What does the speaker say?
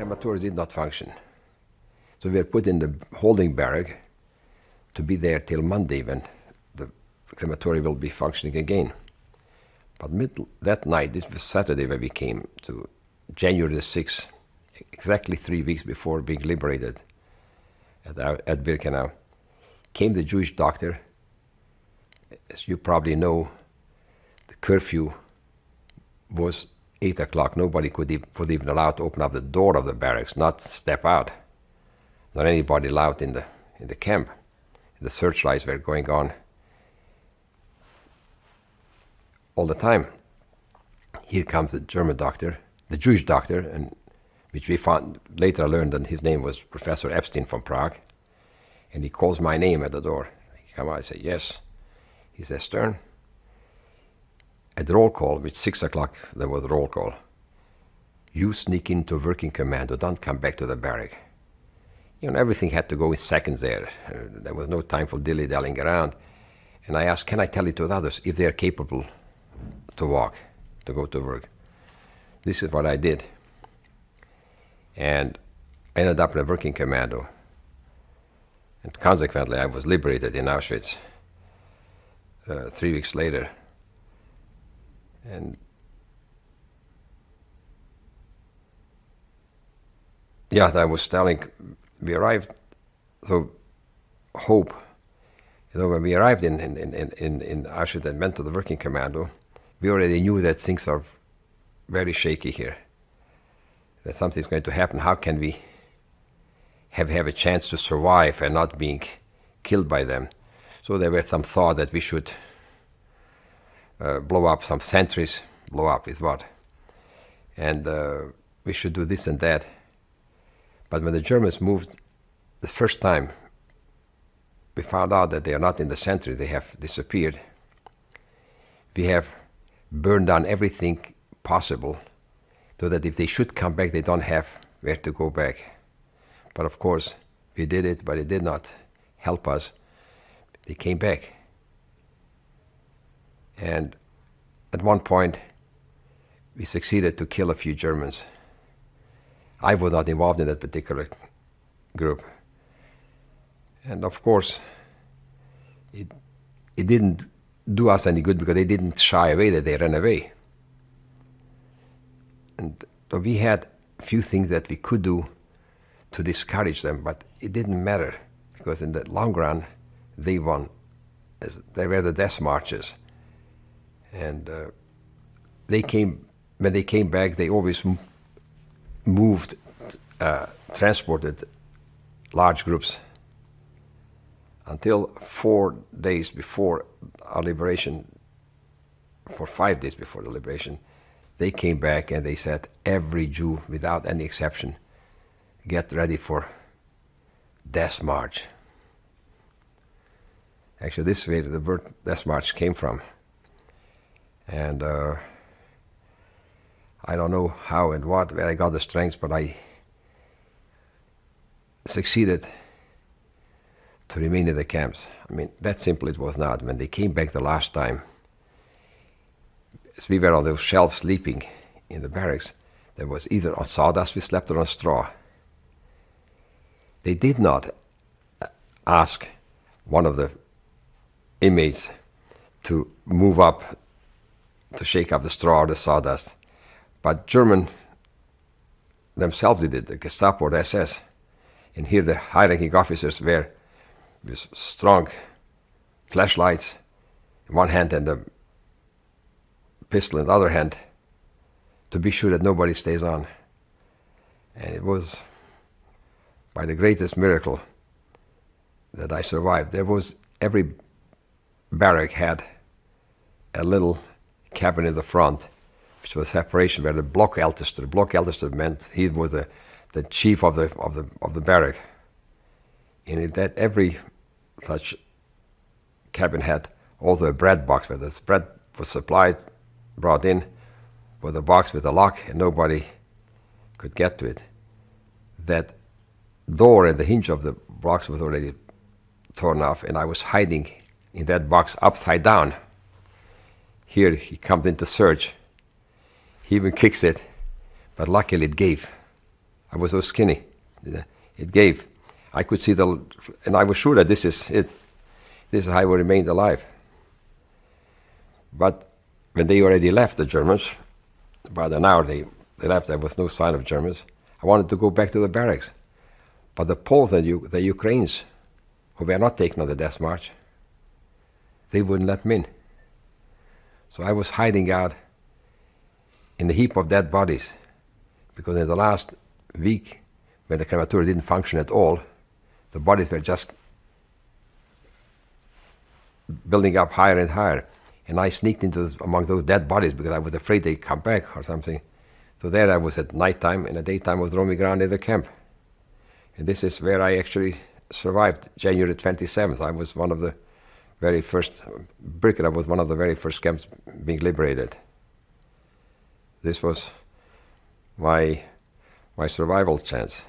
crematory did not function. So we were put in the holding barrack to be there till Monday when the crematory will be functioning again. But that night, this was Saturday when we came to January the 6th, exactly 3 weeks before being liberated at Birkenau, came the Jewish doctor. As you probably know, the curfew was 8 o'clock. Nobody was even allowed to open up the door of the barracks, not step out. Not anybody allowed in the camp. The searchlights were going on all the time. Here comes the German doctor, the Jewish doctor, and which we found later. I learned that his name was Professor Epstein from Prague, and he calls my name at the door. Come on, I say yes. He says, Stern, at the roll call, which 6 o'clock there was a roll call. You sneak into working commando, don't come back to the barrack. You know, everything had to go in seconds there. There was no time for dilly-dallying around. And I asked, can I tell it to others if they are capable to walk, to go to work? This is what I did. And I ended up in a working commando. And consequently, I was liberated in Auschwitz 3 weeks later. And yeah, I was telling, we arrived, so hope, you know, when we arrived in Auschwitz and went to the working commando, we already knew that things are very shaky here, that something's going to happen. How can we have a chance to survive and not being killed by them? So there were some thought that we should blow up some sentries. Blow up is what? And we should do this and that. But when the Germans moved the first time, we found out that they are not in the sentry, they have disappeared. We have burned down everything possible so that if they should come back, they don't have where to go back. But of course, we did it, but it did not help us. They came back. And at one point, we succeeded to kill a few Germans. I was not involved in that particular group. And of course, it didn't do us any good because they didn't shy away, that they ran away. And so we had a few things that we could do to discourage them, but it didn't matter because in the long run, they won. They were the death marches. And when they came back, they always moved, transported large groups. Until 4 days before our liberation, for 5 days before the liberation, they came back and they said, every Jew, without any exception, get ready for death march. Actually, this is where the word death march came from. And I don't know how and where I got the strength, but I succeeded to remain in the camps. I mean, that simple it was not. When they came back the last time, as we were on those shelves sleeping in the barracks, there was either on sawdust we slept or on straw. They did not ask one of the inmates to move up, to shake up the straw or the sawdust. But German themselves did it, the Gestapo or the SS. And here the high-ranking officers were with strong flashlights in one hand and a pistol in the other hand to be sure that nobody stays on. And it was by the greatest miracle that I survived. There was, every barrack had a little cabin in the front, which was separation, where the Blockältester meant he was the chief of the barrack. And that every such cabin had also a bread box where the bread was supplied, brought in, with a box with a lock, and nobody could get to it. That door and the hinge of the box was already torn off, and I was hiding in that box upside down. Here he comes in to search. He even kicks it, but luckily it gave. I was so skinny. It gave. I could see and I was sure that this is it. This is how I would remain alive. But when they already left, the Germans, about an hour they left, there was no sign of Germans. I wanted to go back to the barracks. But the Poles and the Ukrainians, who were not taken on the death march, they wouldn't let me in. So I was hiding out in the heap of dead bodies, because in the last week, when the crematorium didn't function at all, the bodies were just building up higher and higher. And I sneaked among those dead bodies because I was afraid they'd come back or something. So there I was at night time, and at daytime I was roaming around in the camp. And this is where I actually survived. January 27th, I was one of the very first, Birkenau was one of the very first camps being liberated. This was my survival chance.